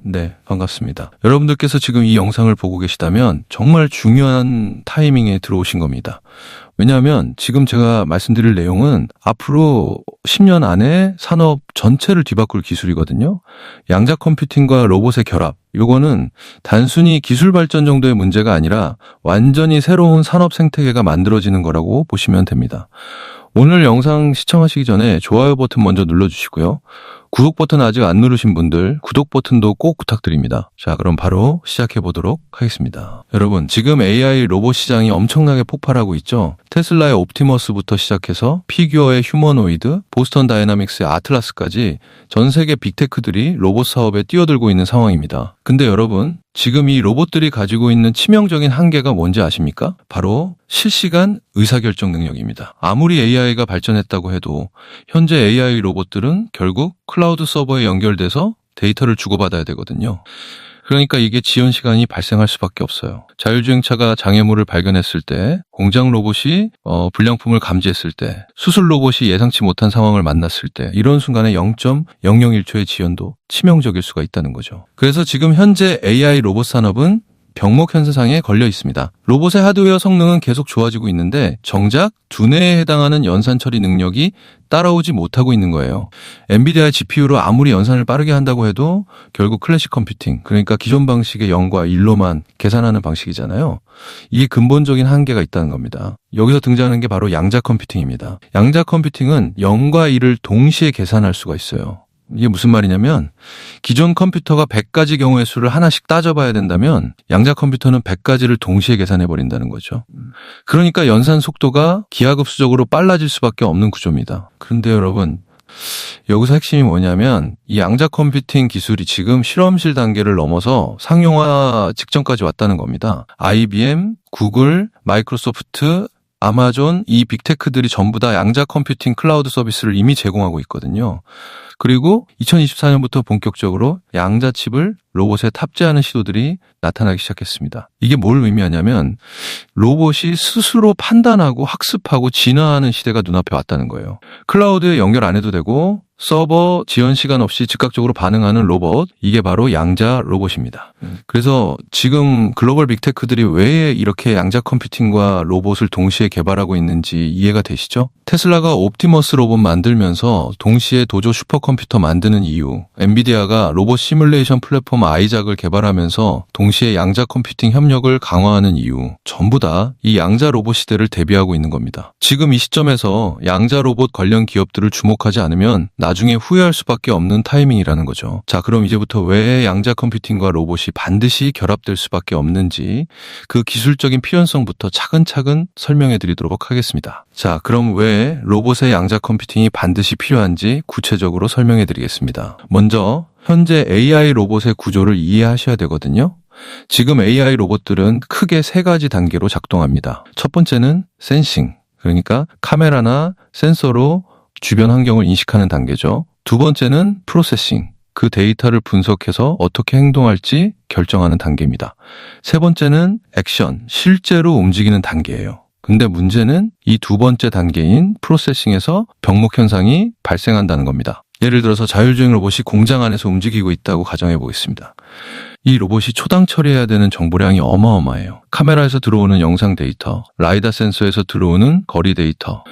네, 반갑습니다. 여러분들께서 지금 이 영상을 보고 계시다면 정말 중요한 타이밍에 들어오신 겁니다. 왜냐하면 지금 제가 말씀드릴 내용은 앞으로 10년 안에 산업 전체를 뒤바꿀 기술이거든요. 양자 컴퓨팅과 로봇의 결합. 이거는 단순히 기술 발전 정도의 문제가 아니라 완전히 새로운 산업 생태계가 만들어지는 거라고 보시면 됩니다. 오늘 영상 시청하시기 전에 좋아요 버튼 먼저 눌러주시고요. 구독 버튼 아직 안 누르신 분들 구독 버튼도 꼭 부탁드립니다. 자, 그럼 바로 시작해 보도록 하겠습니다. 여러분, 지금 AI 로봇 시장이 엄청나게 폭발하고 있죠. 테슬라의 옵티머스부터 시작해서 피규어의 휴머노이드, 보스턴 다이나믹스의 아틀라스까지 전 세계 빅테크들이 로봇 사업에 뛰어들고 있는 상황입니다. 근데 여러분, 지금 이 로봇들이 가지고 있는 치명적인 한계가 뭔지 아십니까? 바로 실시간 의사결정 능력입니다. 아무리 AI가 발전했다고 해도 현재 AI 로봇들은 결국 클라우드 서버에 연결돼서 데이터를 주고받아야 되거든요. 그러니까 이게 지연 시간이 발생할 수밖에 없어요. 자율주행차가 장애물을 발견했을 때, 공장 로봇이 불량품을 감지했을 때, 수술 로봇이 예상치 못한 상황을 만났을 때, 이런 순간에 0.001초의 지연도 치명적일 수가 있다는 거죠. 그래서 지금 현재 AI 로봇 산업은 병목 현상에 걸려 있습니다. 로봇의 하드웨어 성능은 계속 좋아지고 있는데 정작 두뇌에 해당하는 연산 처리 능력이 따라오지 못하고 있는 거예요. 엔비디아의 GPU로 아무리 연산을 빠르게 한다고 해도 결국 클래식 컴퓨팅, 그러니까 기존 방식의 0과 1로만 계산하는 방식이잖아요. 이게 근본적인 한계가 있다는 겁니다. 여기서 등장하는 게 바로 양자 컴퓨팅입니다. 양자 컴퓨팅은 0과 1을 동시에 계산할 수가 있어요. 이게 무슨 말이냐면 기존 컴퓨터가 100가지 경우의 수를 하나씩 따져봐야 된다면 양자 컴퓨터는 100가지를 동시에 계산해버린다는 거죠. 그러니까 연산 속도가 기하급수적으로 빨라질 수밖에 없는 구조입니다. 그런데 여러분, 여기서 핵심이 뭐냐면 이 양자 컴퓨팅 기술이 지금 실험실 단계를 넘어서 상용화 직전까지 왔다는 겁니다. IBM, 구글, 마이크로소프트, 아마존, 이 빅테크들이 전부 다 양자 컴퓨팅 클라우드 서비스를 이미 제공하고 있거든요. 그리고 2024년부터 본격적으로 양자 칩을 로봇에 탑재하는 시도들이 나타나기 시작했습니다. 이게 뭘 의미하냐면 로봇이 스스로 판단하고 학습하고 진화하는 시대가 눈앞에 왔다는 거예요. 클라우드에 연결 안 해도 되고 서버 지연 시간 없이 즉각적으로 반응하는 로봇, 이게 바로 양자 로봇입니다. 그래서 지금 글로벌 빅테크들이 왜 이렇게 양자 컴퓨팅과 로봇을 동시에 개발하고 있는지 이해가 되시죠? 테슬라가 옵티머스 로봇 만들면서 동시에 도조 슈퍼컴퓨터 만드는 이유, 엔비디아가 로봇 시뮬레이션 플랫폼 아이작을 개발하면서 동시에 양자 컴퓨팅 협력을 강화하는 이유, 전부 다 이 양자 로봇 시대를 대비하고 있는 겁니다. 지금 이 시점에서 양자 로봇 관련 기업들을 주목하지 않으면 나중에 후회할 수밖에 없는 타이밍이라는 거죠. 자, 그럼 이제부터 왜 양자 컴퓨팅과 로봇이 반드시 결합될 수밖에 없는지 그 기술적인 필연성부터 차근차근 설명해 드리도록 하겠습니다. 자, 그럼 왜 로봇의 양자 컴퓨팅이 반드시 필요한지 구체적으로 설명해 드리겠습니다. 먼저 현재 AI 로봇의 구조를 이해하셔야 되거든요. 지금 AI 로봇들은 크게 3가지 단계로 작동합니다. 첫 번째는 센싱, 그러니까 카메라나 센서로 주변 환경을 인식하는 단계죠. 두 번째는 프로세싱, 그 데이터를 분석해서 어떻게 행동할지 결정하는 단계입니다. 세 번째는 액션, 실제로 움직이는 단계예요. 근데 문제는 이 두 번째 단계인 프로세싱에서 병목 현상이 발생한다는 겁니다. 예를 들어서 자율주행 로봇이 공장 안에서 움직이고 있다고 가정해 보겠습니다. 이 로봇이 초당 처리해야 되는 정보량이 어마어마해요. 카메라에서 들어오는 영상 데이터, 라이다 센서에서 들어오는 거리 데이터,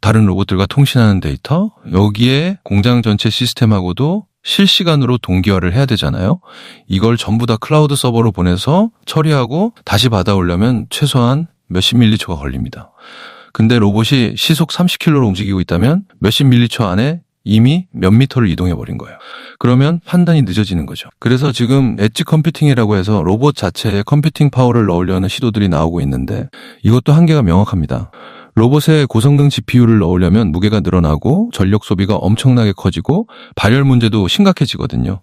다른 로봇들과 통신하는 데이터, 여기에 공장 전체 시스템하고도 실시간으로 동기화를 해야 되잖아요. 이걸 전부 다 클라우드 서버로 보내서 처리하고 다시 받아오려면 최소한 몇십 밀리초가 걸립니다. 근데 로봇이 시속 30km로 움직이고 있다면 몇십 밀리초 안에 이미 몇 미터를 이동해버린 거예요. 그러면 판단이 늦어지는 거죠. 그래서 지금 엣지 컴퓨팅이라고 해서 로봇 자체에 컴퓨팅 파워를 넣으려는 시도들이 나오고 있는데 이것도 한계가 명확합니다. 로봇에 고성능 GPU를 넣으려면 무게가 늘어나고 전력 소비가 엄청나게 커지고 발열 문제도 심각해지거든요.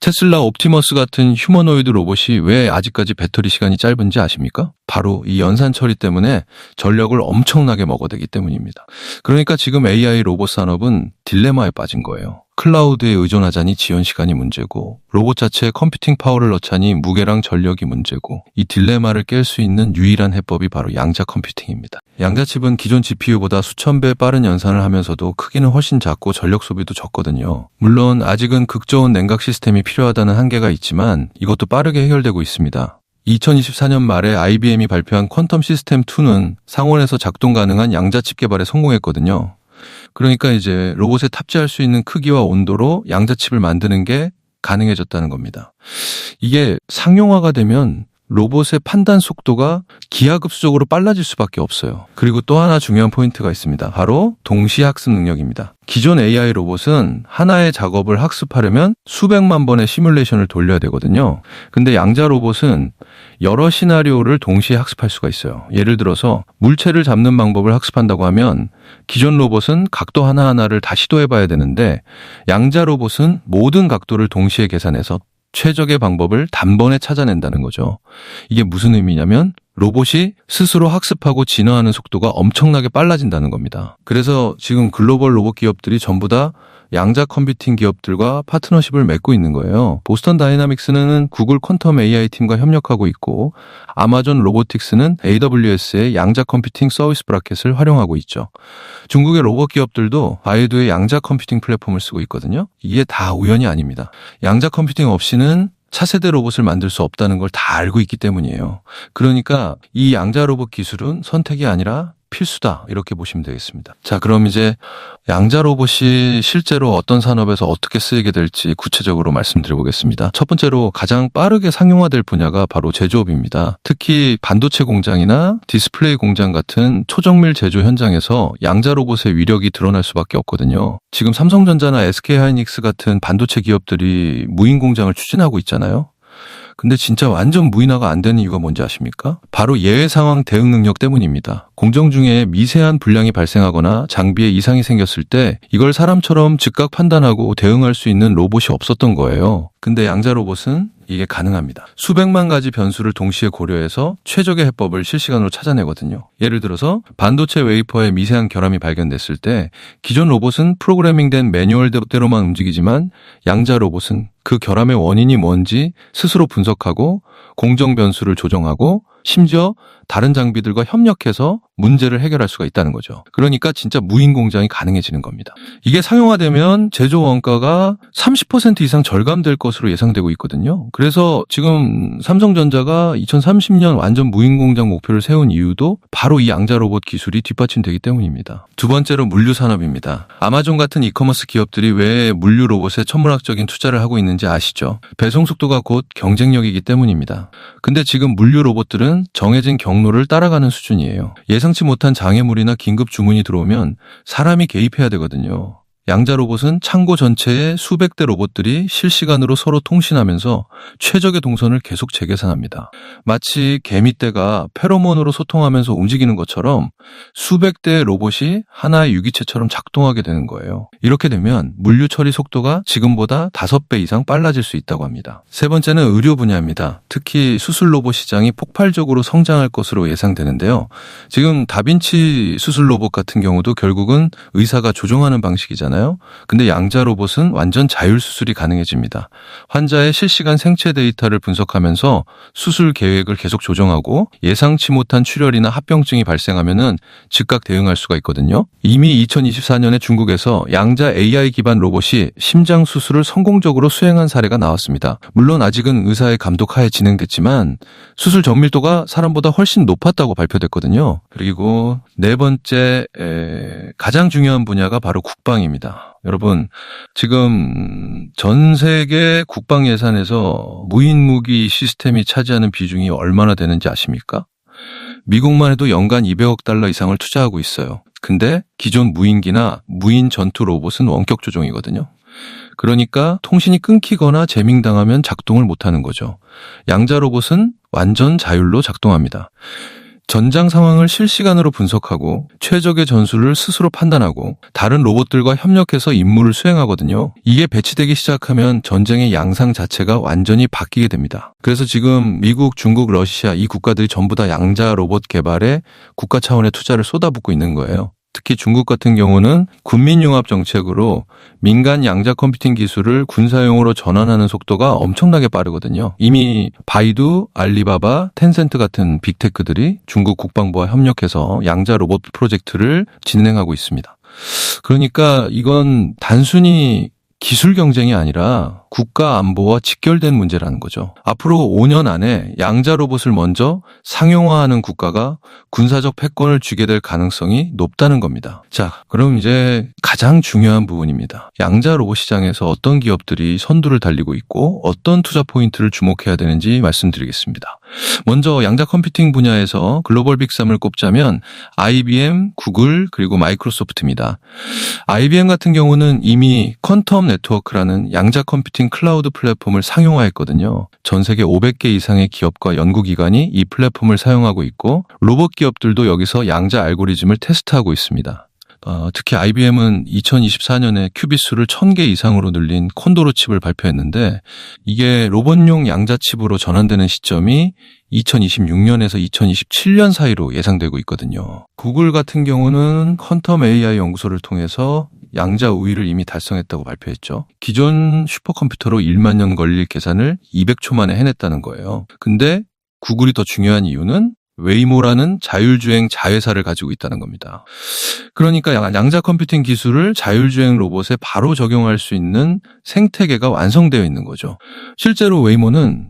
테슬라 옵티머스 같은 휴머노이드 로봇이 왜 아직까지 배터리 시간이 짧은지 아십니까? 바로 이 연산 처리 때문에 전력을 엄청나게 먹어대기 때문입니다. 그러니까 지금 AI 로봇 산업은 딜레마에 빠진 거예요. 클라우드에 의존하자니 지연 시간이 문제고 로봇 자체에 컴퓨팅 파워를 넣자니 무게랑 전력이 문제고 이 딜레마를 깰 수 있는 유일한 해법이 바로 양자 컴퓨팅입니다. 양자 칩은 기존 GPU보다 수천 배 빠른 연산을 하면서도 크기는 훨씬 작고 전력 소비도 적거든요. 물론 아직은 극저온 냉각 시스템이 필요하다는 한계가 있지만 이것도 빠르게 해결되고 있습니다. 2024년 말에 IBM이 발표한 퀀텀 시스템 2는 상온에서 작동 가능한 양자칩 개발에 성공했거든요. 그러니까 이제 로봇에 탑재할 수 있는 크기와 온도로 양자칩을 만드는 게 가능해졌다는 겁니다. 이게 상용화가 되면 로봇의 판단 속도가 기하급수적으로 빨라질 수밖에 없어요. 그리고 또 하나 중요한 포인트가 있습니다. 바로 동시 학습 능력입니다. 기존 AI 로봇은 하나의 작업을 학습하려면 수백만 번의 시뮬레이션을 돌려야 되거든요. 근데 양자 로봇은 여러 시나리오를 동시에 학습할 수가 있어요. 예를 들어서 물체를 잡는 방법을 학습한다고 하면 기존 로봇은 각도 하나하나를 다 시도해봐야 되는데 양자 로봇은 모든 각도를 동시에 계산해서 최적의 방법을 단번에 찾아낸다는 거죠. 이게 무슨 의미냐면 로봇이 스스로 학습하고 진화하는 속도가 엄청나게 빨라진다는 겁니다. 그래서 지금 글로벌 로봇 기업들이 전부 다 양자 컴퓨팅 기업들과 파트너십을 맺고 있는 거예요. 보스턴 다이나믹스는 구글 퀀텀 AI 팀과 협력하고 있고 아마존 로보틱스는 AWS의 양자 컴퓨팅 서비스 브라켓을 활용하고 있죠. 중국의 로봇 기업들도 바이두의 양자 컴퓨팅 플랫폼을 쓰고 있거든요. 이게 다 우연이 아닙니다. 양자 컴퓨팅 없이는 차세대 로봇을 만들 수 없다는 걸 다 알고 있기 때문이에요. 그러니까 이 양자 로봇 기술은 선택이 아니라 필수다 이렇게 보시면 되겠습니다. 자, 그럼 이제 양자 로봇이 실제로 어떤 산업에서 어떻게 쓰이게 될지 구체적으로 말씀드려보겠습니다. 첫 번째로 가장 빠르게 상용화될 분야가 바로 제조업입니다. 특히 반도체 공장이나 디스플레이 공장 같은 초정밀 제조 현장에서 양자 로봇의 위력이 드러날 수밖에 없거든요. 지금 삼성전자나 SK하이닉스 같은 반도체 기업들이 무인 공장을 추진하고 있잖아요. 근데 진짜 완전 무인화가 안 되는 이유가 뭔지 아십니까? 바로 예외 상황 대응 능력 때문입니다. 공정 중에 미세한 불량이 발생하거나 장비에 이상이 생겼을 때 이걸 사람처럼 즉각 판단하고 대응할 수 있는 로봇이 없었던 거예요. 근데 양자 로봇은 이게 가능합니다. 수백만 가지 변수를 동시에 고려해서 최적의 해법을 실시간으로 찾아내거든요. 예를 들어서 반도체 웨이퍼에 미세한 결함이 발견됐을 때 기존 로봇은 프로그래밍된 매뉴얼대로만 움직이지만 양자 로봇은 그 결함의 원인이 뭔지 스스로 분석하고 공정 변수를 조정하고 심지어 다른 장비들과 협력해서 문제를 해결할 수가 있다는 거죠. 그러니까 진짜 무인 공장이 가능해지는 겁니다. 이게 상용화되면 제조 원가가 30% 이상 절감될 것으로 예상되고 있거든요. 그래서 지금 삼성전자가 2030년 완전 무인 공장 목표를 세운 이유도 바로 이 양자 로봇 기술이 뒷받침되기 때문입니다. 두 번째로 물류 산업입니다. 아마존 같은 이커머스 기업들이 왜 물류 로봇에 천문학적인 투자를 하고 있는지 아시죠? 배송 속도가 곧 경쟁력이기 때문입니다. 근데 지금 물류 로봇들은 정해진 경로를 따라가는 수준이에요. 예상치 못한 장애물이나 긴급 주문이 들어오면 사람이 개입해야 되거든요. 양자 로봇은 창고 전체에 수백 대 로봇들이 실시간으로 서로 통신하면서 최적의 동선을 계속 재계산합니다. 마치 개미떼가 페로몬으로 소통하면서 움직이는 것처럼 수백 대의 로봇이 하나의 유기체처럼 작동하게 되는 거예요. 이렇게 되면 물류 처리 속도가 지금보다 5배 이상 빨라질 수 있다고 합니다. 세 번째는 의료 분야입니다. 특히 수술 로봇 시장이 폭발적으로 성장할 것으로 예상되는데요. 지금 다빈치 수술 로봇 같은 경우도 결국은 의사가 조종하는 방식이잖아요. 근데 양자 로봇은 완전 자율 수술이 가능해집니다. 환자의 실시간 생체 데이터를 분석하면서 수술 계획을 계속 조정하고 예상치 못한 출혈이나 합병증이 발생하면은 즉각 대응할 수가 있거든요. 이미 2024년에 중국에서 양자 AI 기반 로봇이 심장 수술을 성공적으로 수행한 사례가 나왔습니다. 물론 아직은 의사의 감독 하에 진행됐지만 수술 정밀도가 사람보다 훨씬 높았다고 발표됐거든요. 그리고 네 번째 가장 중요한 분야가 바로 국방입니다. 여러분, 지금 전 세계 국방 예산에서 무인 무기 시스템이 차지하는 비중이 얼마나 되는지 아십니까? 미국만 해도 연간 200억 달러 이상을 투자하고 있어요. 근데 기존 무인기나 무인 전투 로봇은 원격 조종이거든요. 그러니까 통신이 끊기거나 재밍당하면 작동을 못하는 거죠. 양자 로봇은 완전 자율로 작동합니다. 전장 상황을 실시간으로 분석하고 최적의 전술을 스스로 판단하고 다른 로봇들과 협력해서 임무를 수행하거든요. 이게 배치되기 시작하면 전쟁의 양상 자체가 완전히 바뀌게 됩니다. 그래서 지금 미국, 중국, 러시아 이 국가들이 전부 다 양자 로봇 개발에 국가 차원의 투자를 쏟아붓고 있는 거예요. 특히 중국 같은 경우는 군민융합 정책으로 민간 양자 컴퓨팅 기술을 군사용으로 전환하는 속도가 엄청나게 빠르거든요. 이미 바이두, 알리바바, 텐센트 같은 빅테크들이 중국 국방부와 협력해서 양자 로봇 프로젝트를 진행하고 있습니다. 그러니까 이건 단순히 기술 경쟁이 아니라 국가 안보와 직결된 문제라는 거죠. 앞으로 5년 안에 양자 로봇을 먼저 상용화하는 국가가 군사적 패권을 쥐게 될 가능성이 높다는 겁니다. 자, 그럼 이제 가장 중요한 부분입니다. 양자 로봇 시장에서 어떤 기업들이 선두를 달리고 있고 어떤 투자 포인트를 주목해야 되는지 말씀드리겠습니다. 먼저 양자 컴퓨팅 분야에서 글로벌 빅3을 꼽자면 IBM, 구글, 그리고 마이크로소프트입니다. IBM 같은 경우는 이미 퀀텀 네트워크라는 양자 컴퓨팅 클라우드 플랫폼을 상용화했거든요. 전 세계 500개 이상의 기업과 연구기관이 이 플랫폼을 사용하고 있고 로봇 기업들도 여기서 양자 알고리즘을 테스트하고 있습니다. 특히 IBM은 2024년에 큐비수를 1000개 이상으로 늘린 콘도로 칩을 발표했는데 이게 로봇용 양자 칩으로 전환되는 시점이 2026년에서 2027년 사이로 예상되고 있거든요. 구글 같은 경우는 퀀텀 AI 연구소를 통해서 양자 우위를 이미 달성했다고 발표했죠. 기존 슈퍼컴퓨터로 1만 년 걸릴 계산을 200초 만에 해냈다는 거예요. 근데 구글이 더 중요한 이유는 웨이모라는 자율주행 자회사를 가지고 있다는 겁니다. 그러니까 양자 컴퓨팅 기술을 자율주행 로봇에 바로 적용할 수 있는 생태계가 완성되어 있는 거죠. 실제로 웨이모는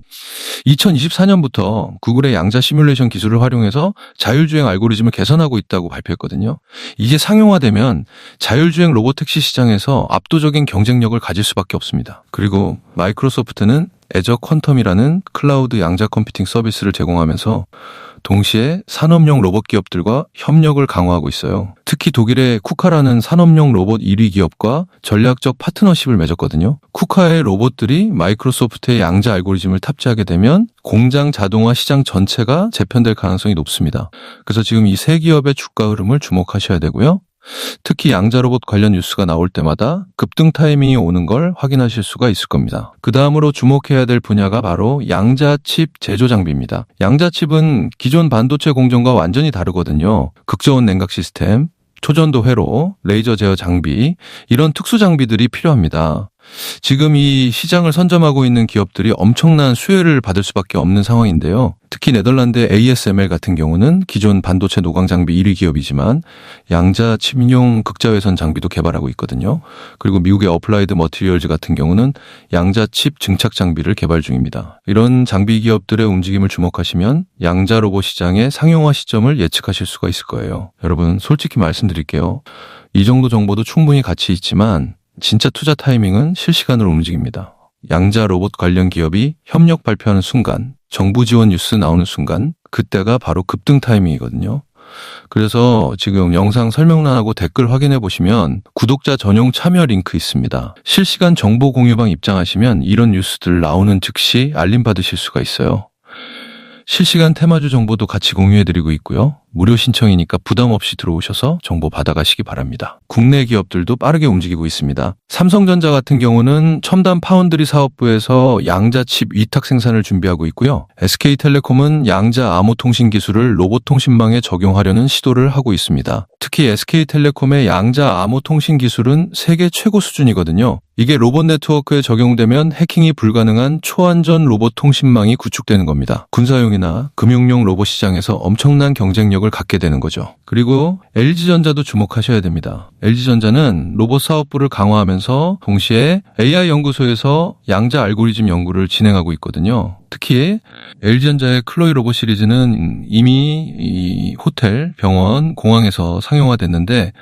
2024년부터 구글의 양자 시뮬레이션 기술을 활용해서 자율주행 알고리즘을 개선하고 있다고 발표했거든요. 이게 상용화되면 자율주행 로봇택시 시장에서 압도적인 경쟁력을 가질 수밖에 없습니다. 그리고 마이크로소프트는 애저 퀀텀이라는 클라우드 양자 컴퓨팅 서비스를 제공하면서 동시에 산업용 로봇 기업들과 협력을 강화하고 있어요. 특히 독일의 쿠카라는 산업용 로봇 1위 기업과 전략적 파트너십을 맺었거든요. 쿠카의 로봇들이 마이크로소프트의 양자 알고리즘을 탑재하게 되면 공장 자동화 시장 전체가 재편될 가능성이 높습니다. 그래서 지금 이 세 기업의 주가 흐름을 주목하셔야 되고요. 특히 양자 로봇 관련 뉴스가 나올 때마다 급등 타이밍이 오는 걸 확인하실 수가 있을 겁니다. 그 다음으로 주목해야 될 분야가 바로 양자 칩 제조 장비입니다. 양자 칩은 기존 반도체 공정과 완전히 다르거든요. 극저온 냉각 시스템, 초전도 회로, 레이저 제어 장비 이런 특수 장비들이 필요합니다. 지금 이 시장을 선점하고 있는 기업들이 엄청난 수혜를 받을 수밖에 없는 상황인데요. 특히 네덜란드 ASML 같은 경우는 기존 반도체 노광 장비 1위 기업이지만 양자 칩용 극자외선 장비도 개발하고 있거든요. 그리고 미국의 어플라이드 머티리얼즈 같은 경우는 양자 칩 증착 장비를 개발 중입니다. 이런 장비 기업들의 움직임을 주목하시면 양자 로봇 시장의 상용화 시점을 예측하실 수가 있을 거예요. 여러분 솔직히 말씀드릴게요. 이 정도 정보도 충분히 가치 있지만 진짜 투자 타이밍은 실시간으로 움직입니다. 양자 로봇 관련 기업이 협력 발표하는 순간, 정부 지원 뉴스 나오는 순간, 그때가 바로 급등 타이밍이거든요. 그래서 지금 영상 설명란하고 댓글 확인해 보시면 구독자 전용 참여 링크 있습니다. 실시간 정보 공유방 입장하시면 이런 뉴스들 나오는 즉시 알림 받으실 수가 있어요. 실시간 테마주 정보도 같이 공유해드리고 있고요. 무료 신청이니까 부담 없이 들어오셔서 정보 받아가시기 바랍니다. 국내 기업들도 빠르게 움직이고 있습니다. 삼성전자 같은 경우는 첨단 파운드리 사업부에서 양자 칩 위탁 생산을 준비하고 있고요. SK텔레콤은 양자 암호 통신 기술을 로봇 통신망에 적용하려는 시도를 하고 있습니다. 특히 SK텔레콤의 양자 암호 통신 기술은 세계 최고 수준이거든요. 이게 로봇 네트워크에 적용되면 해킹이 불가능한 초안전 로봇 통신망이 구축되는 겁니다. 군사용이나 금융용 로봇 시장에서 엄청난 경쟁력을 갖게 되는 거죠. 그리고 LG전자도 주목하셔야 됩니다. LG전자는 로봇 사업부를 강화하면서 동시에 AI 연구소에서 양자 알고리즘 연구를 진행하고 있거든요. 특히 LG전자의 클로이 로봇 시리즈는 이미 이 호텔, 병원, 공항에서 상용화됐는데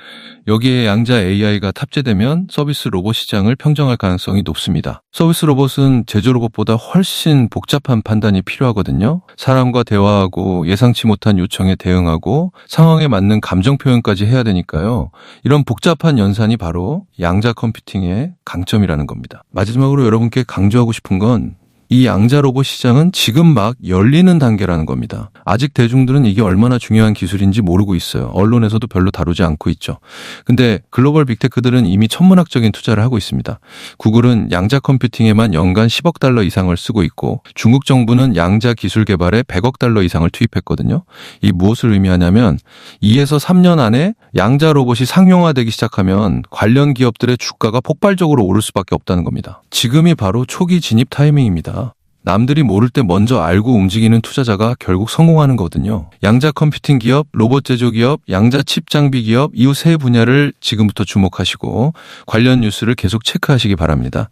여기에 양자 AI가 탑재되면 서비스 로봇 시장을 평정할 가능성이 높습니다. 서비스 로봇은 제조 로봇보다 훨씬 복잡한 판단이 필요하거든요. 사람과 대화하고 예상치 못한 요청에 대응하고 상황에 맞는 감정 표현까지 해야 되니까요. 이런 복잡한 연산이 바로 양자 컴퓨팅의 강점이라는 겁니다. 마지막으로 여러분께 강조하고 싶은 건 이 양자 로봇 시장은 지금 막 열리는 단계라는 겁니다. 아직 대중들은 이게 얼마나 중요한 기술인지 모르고 있어요. 언론에서도 별로 다루지 않고 있죠. 근데 글로벌 빅테크들은 이미 천문학적인 투자를 하고 있습니다. 구글은 양자 컴퓨팅에만 연간 10억 달러 이상을 쓰고 있고 중국 정부는 양자 기술 개발에 100억 달러 이상을 투입했거든요. 이 무엇을 의미하냐면 2에서 3년 안에 양자 로봇이 상용화되기 시작하면 관련 기업들의 주가가 폭발적으로 오를 수밖에 없다는 겁니다. 지금이 바로 초기 진입 타이밍입니다. 남들이 모를 때 먼저 알고 움직이는 투자자가 결국 성공하는 거거든요. 양자 컴퓨팅 기업, 로봇 제조 기업, 양자 칩 장비 기업 이후 세 분야를 지금부터 주목하시고 관련 뉴스를 계속 체크하시기 바랍니다.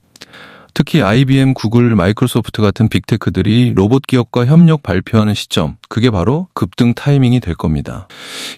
특히 IBM, 구글, 마이크로소프트 같은 빅테크들이 로봇 기업과 협력 발표하는 시점, 그게 바로 급등 타이밍이 될 겁니다.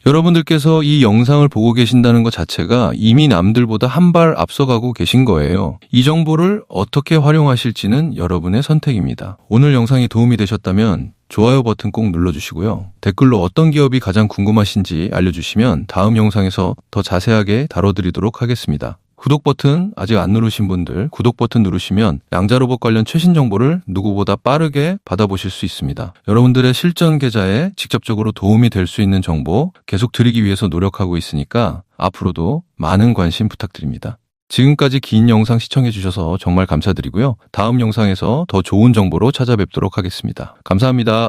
여러분들께서 이 영상을 보고 계신다는 것 자체가 이미 남들보다 한 발 앞서가고 계신 거예요. 이 정보를 어떻게 활용하실지는 여러분의 선택입니다. 오늘 영상이 도움이 되셨다면 좋아요 버튼 꼭 눌러주시고요. 댓글로 어떤 기업이 가장 궁금하신지 알려주시면 다음 영상에서 더 자세하게 다뤄드리도록 하겠습니다. 구독 버튼 아직 안 누르신 분들 구독 버튼 누르시면 양자로봇 관련 최신 정보를 누구보다 빠르게 받아보실 수 있습니다. 여러분들의 실전 계좌에 직접적으로 도움이 될 수 있는 정보 계속 드리기 위해서 노력하고 있으니까 앞으로도 많은 관심 부탁드립니다. 지금까지 긴 영상 시청해 주셔서 정말 감사드리고요. 다음 영상에서 더 좋은 정보로 찾아뵙도록 하겠습니다. 감사합니다.